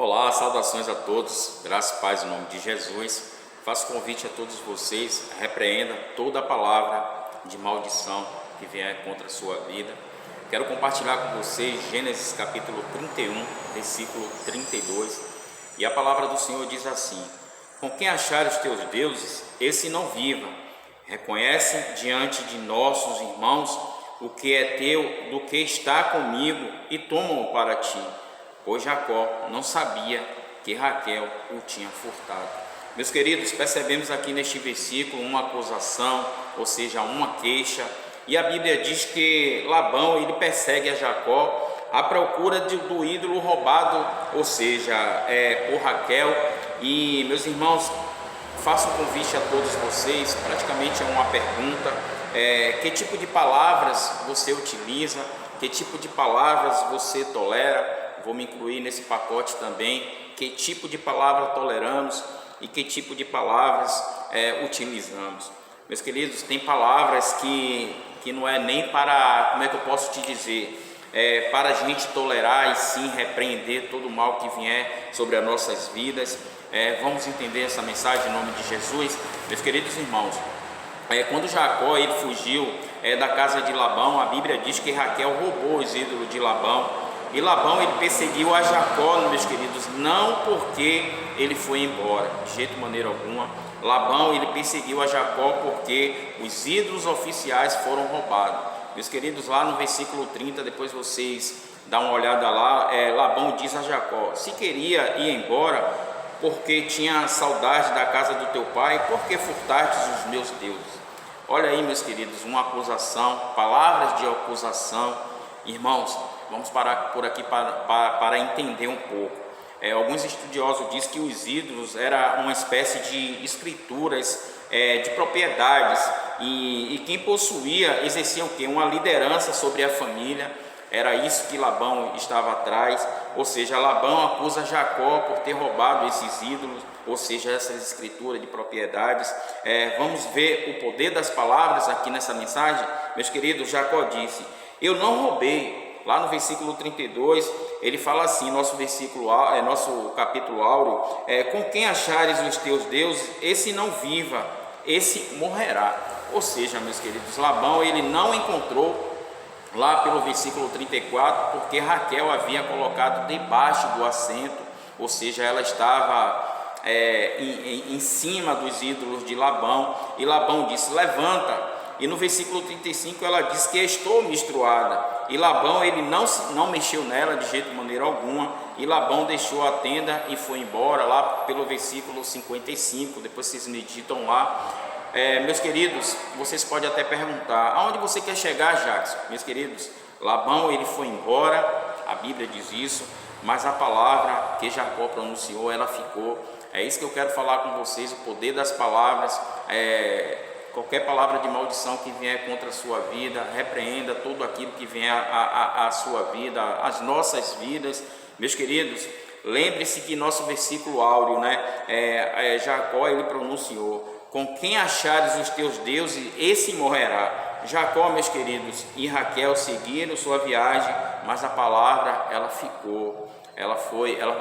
Olá, saudações a todos, graças e paz em nome de Jesus. Faço convite a todos vocês, repreenda toda a palavra de maldição que vier contra a sua vida. Quero compartilhar com vocês Gênesis capítulo 31, versículo 32. E a palavra do Senhor diz assim: com quem achares os teus deuses, esse não viva. Reconhece diante de nossos irmãos o que é teu do que está comigo e toma-o para ti. Pois Jacó não sabia que Raquel o tinha furtado. Meus queridos, percebemos aqui neste versículo uma acusação, ou seja, uma queixa. E a Bíblia diz que Labão ele persegue a Jacó à procura do ídolo roubado, ou seja, por Raquel. E meus irmãos, faço um convite a todos vocês, praticamente é uma pergunta: que tipo de palavras você utiliza? Que tipo de palavras você tolera? Vou me incluir nesse pacote também. Que tipo de palavra toleramos e que tipo de palavras utilizamos? Meus queridos, tem palavras que não é nem para, como é que eu posso te dizer, para a gente tolerar e sim repreender todo o mal que vier sobre as nossas vidas. Vamos entender essa mensagem em nome de Jesus. Meus queridos irmãos, quando Jacó ele fugiu da casa de Labão, a Bíblia diz que Raquel roubou os ídolos de Labão. E Labão ele perseguiu a Jacó, meus queridos, não porque ele foi embora, de jeito maneira alguma. Labão ele perseguiu a Jacó porque os ídolos oficiais foram roubados. Meus queridos, lá no versículo 30, depois vocês dão uma olhada lá, Labão diz a Jacó: se queria ir embora porque tinha saudade da casa do teu pai, por que furtastes os meus deuses? Olha aí, meus queridos, uma acusação, palavras de acusação. Irmãos, vamos parar por aqui para entender um pouco. Alguns estudiosos dizem que os ídolos eram uma espécie de escrituras de propriedades, e quem possuía exercia o quê? Uma liderança sobre a família. Era isso que Labão estava atrás, ou seja, Labão acusa Jacó por ter roubado esses ídolos, ou seja, essas escrituras de propriedades. Vamos ver o poder das palavras aqui nessa mensagem. Meus queridos, Jacó disse: eu não roubei. Lá no versículo 32, ele fala assim, nosso capítulo áureo: com quem achares os teus deuses, esse não viva, esse morrerá. Ou seja, meus queridos, Labão ele não encontrou, lá pelo versículo 34, porque Raquel havia colocado debaixo do assento, ou seja, ela estava em cima dos ídolos de Labão, e Labão disse: levanta. E no versículo 35 ela diz que estou menstruada, e Labão ele não mexeu nela de jeito maneira alguma, e Labão deixou a tenda e foi embora, lá pelo versículo 55, depois vocês meditam lá. Meus queridos, vocês podem até perguntar: aonde você quer chegar, Jackson? Meus queridos, Labão ele foi embora, a Bíblia diz isso, mas a palavra que Jacó pronunciou, ela ficou. É isso que eu quero falar com vocês, o poder das palavras. Qualquer palavra de maldição que vier contra a sua vida, repreenda tudo aquilo que vier à sua vida, às nossas vidas. Meus queridos, lembre-se que nosso versículo áureo, Jacó ele pronunciou: com quem achares os teus deuses, esse morrerá. Jacó, meus queridos, e Raquel seguiram sua viagem, mas a palavra ela ficou.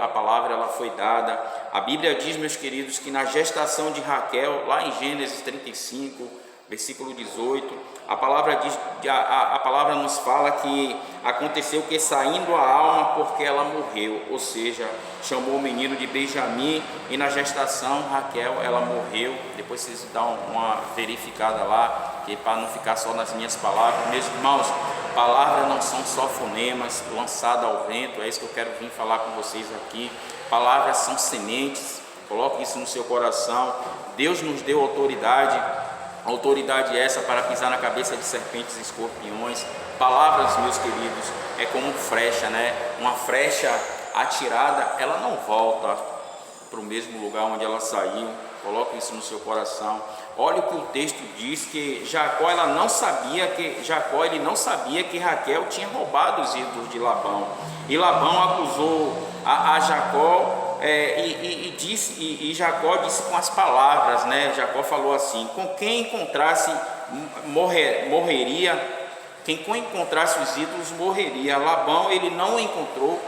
A palavra ela foi dada. A Bíblia diz, meus queridos, que na gestação de Raquel, lá em Gênesis 35, versículo 18, a palavra nos fala que aconteceu que saindo a alma porque ela morreu, ou seja, chamou o menino de Benjamim, e na gestação Raquel ela morreu. Depois vocês dão uma verificada lá, que para não ficar só nas minhas palavras. Meus irmãos, palavras não são só fonemas lançadas ao vento, é isso que eu quero vir falar com vocês aqui. Palavras são sementes, coloque isso no seu coração. Deus nos deu autoridade essa para pisar na cabeça de serpentes e escorpiões. Palavras, meus queridos, é como flecha, uma flecha atirada, ela não volta para o mesmo lugar onde ela saiu. Coloque isso no seu coração. Olha o que o texto diz, que Jacó ele não sabia que Raquel tinha roubado os ídolos de Labão. E Labão acusou a Jacó, e Jacó disse com as palavras, Jacó falou assim: com quem encontrasse morreria, quem encontrasse os ídolos morreria. Labão ele não encontrou,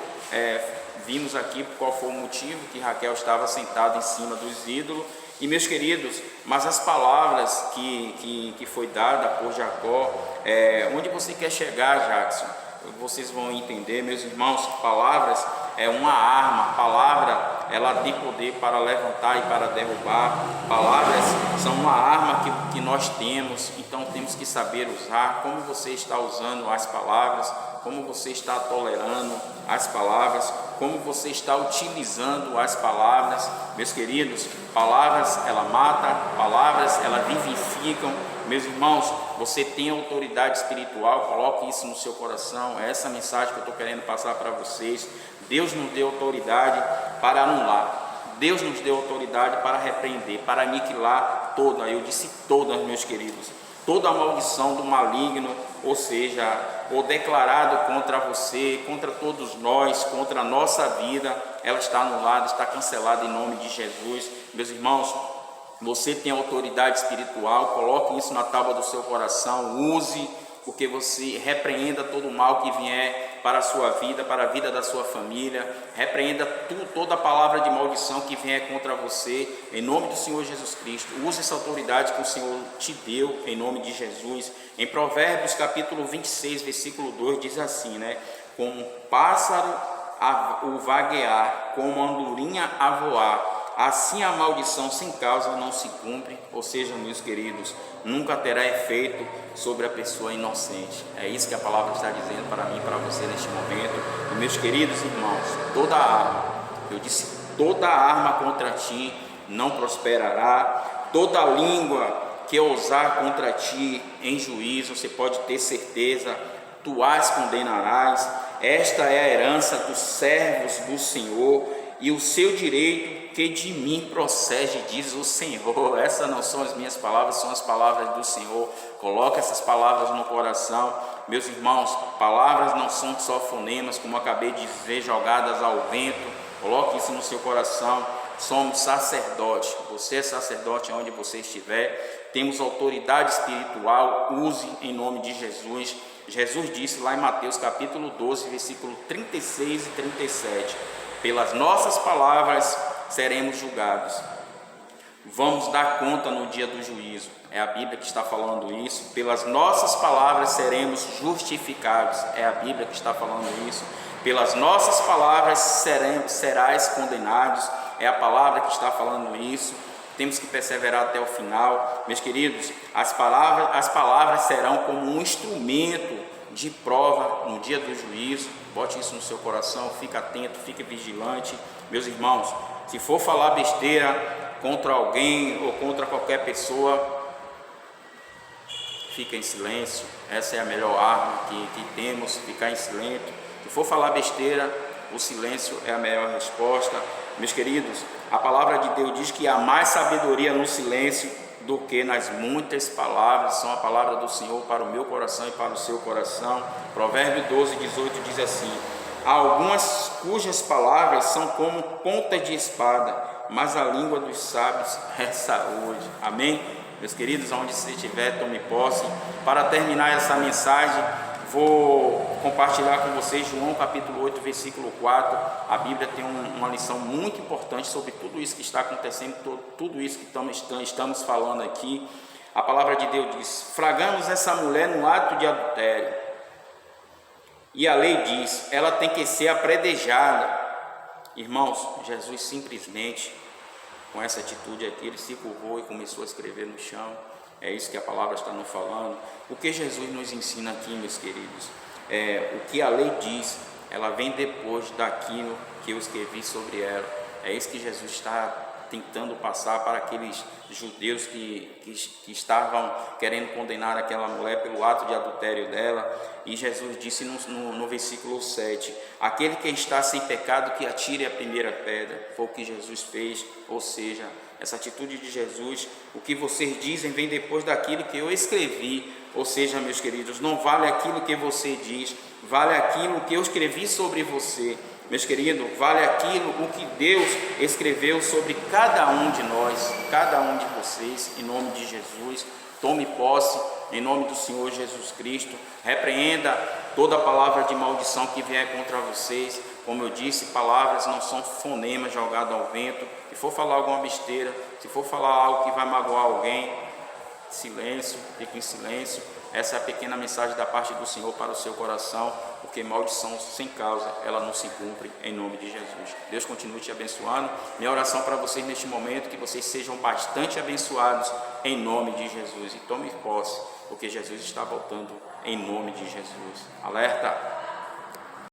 vimos aqui qual foi o motivo que Raquel estava sentada em cima dos ídolos. E meus queridos, mas as palavras que foi dada por Jacó, onde você quer chegar, Jackson? Vocês vão entender, meus irmãos, palavras é uma arma, palavra ela tem poder para levantar e para derrubar, palavras são uma arma que nós temos, então temos que saber usar. Como você está usando as palavras, como você está tolerando as palavras, como você está utilizando as palavras, meus queridos. Palavras ela mata, palavras ela vivificam. Meus irmãos, você tem autoridade espiritual, coloque isso no seu coração. É essa mensagem que eu estou querendo passar para vocês. Deus nos deu autoridade para anular, Deus nos deu autoridade para repreender, para aniquilar toda, eu disse todas, meus queridos, toda a maldição do maligno, ou seja, o declarado contra você, contra todos nós, contra a nossa vida, ela está anulada, está cancelada em nome de Jesus. Meus irmãos, você tem autoridade espiritual, coloque isso na tábua do seu coração, use, porque você repreenda todo o mal que vier para a sua vida, para a vida da sua família, repreenda toda a palavra de maldição que vier contra você, em nome do Senhor Jesus Cristo. Use essa autoridade que o Senhor te deu, em nome de Jesus. Em Provérbios capítulo 26, versículo 2, diz assim, né? Como um pássaro o vaguear, como uma andorinha a voar, assim a maldição sem causa não se cumpre. Ou seja, meus queridos, nunca terá efeito sobre a pessoa inocente. É isso que a palavra está dizendo para mim e para você neste momento. E meus queridos irmãos, toda arma, eu disse, toda arma contra ti não prosperará, toda língua que ousar contra ti em juízo, você pode ter certeza, tu as condenarás. Esta é a herança dos servos do Senhor e o seu direito que de mim procede, diz o Senhor. Essas não são as minhas palavras, são as palavras do Senhor. Coloque essas palavras no coração, meus irmãos. Palavras não são só fonemas, como acabei de dizer, jogadas ao vento. Coloque isso no seu coração. Somos sacerdotes, você é sacerdote onde você estiver, temos autoridade espiritual, use em nome de Jesus. Jesus disse lá em Mateus capítulo 12, versículo 36 e 37, pelas nossas palavras seremos julgados, vamos dar conta no dia do juízo. É a Bíblia que está falando isso. Pelas nossas palavras seremos justificados. É a Bíblia que está falando isso. Pelas nossas palavras serás condenados. É a palavra que está falando isso. Temos que perseverar até o final. Meus queridos, as palavras serão como um instrumento de prova no dia do juízo. Bote isso no seu coração, fique atento, fique vigilante. Meus irmãos, se for falar besteira contra alguém ou contra qualquer pessoa, fica em silêncio. Essa é a melhor arma que temos, ficar em silêncio. Se for falar besteira, o silêncio é a melhor resposta. Meus queridos, a palavra de Deus diz que há mais sabedoria no silêncio do que nas muitas palavras. São a palavra do Senhor para o meu coração e para o seu coração. Provérbio 12, 18 diz assim: há algumas cujas palavras são como pontas de espada, mas a língua dos sábios é saúde. Amém? Meus queridos, aonde você estiver, tome posse. Para terminar essa mensagem, vou compartilhar com vocês João capítulo 8, versículo 4. A Bíblia tem uma lição muito importante sobre tudo isso que está acontecendo, tudo isso que estamos falando aqui. A palavra de Deus diz: flagramos essa mulher no ato de adultério, e a lei diz, ela tem que ser apredejada. Irmãos, Jesus simplesmente, com essa atitude aqui, ele se curvou e começou a escrever no chão. É isso que a palavra está nos falando. O que Jesus nos ensina aqui, meus queridos, o que a lei diz, ela vem depois daquilo que eu escrevi sobre ela. É isso que Jesus está tentando passar para aqueles judeus que estavam querendo condenar aquela mulher pelo ato de adultério dela. E Jesus disse no versículo 7, aquele que está sem pecado que atire a primeira pedra. Foi o que Jesus fez. Ou seja, essa atitude de Jesus, o que vocês dizem vem depois daquilo que eu escrevi. Ou seja, meus queridos, não vale aquilo que você diz, vale aquilo que eu escrevi sobre você. Meus queridos, vale aquilo o que Deus escreveu sobre cada um de nós, cada um de vocês, em nome de Jesus. Tome posse, em nome do Senhor Jesus Cristo. Repreenda toda palavra de maldição que vier contra vocês, Como eu disse, palavras não são fonemas jogados ao vento. Se for falar alguma besteira, se for falar algo que vai magoar alguém, silêncio, fique em silêncio. Essa é a pequena mensagem da parte do Senhor para o seu coração, porque maldição sem causa, ela não se cumpre em nome de Jesus. Deus continue te abençoando. Minha oração para vocês neste momento, que vocês sejam bastante abençoados em nome de Jesus. E tome posse, porque Jesus está voltando em nome de Jesus. Alerta!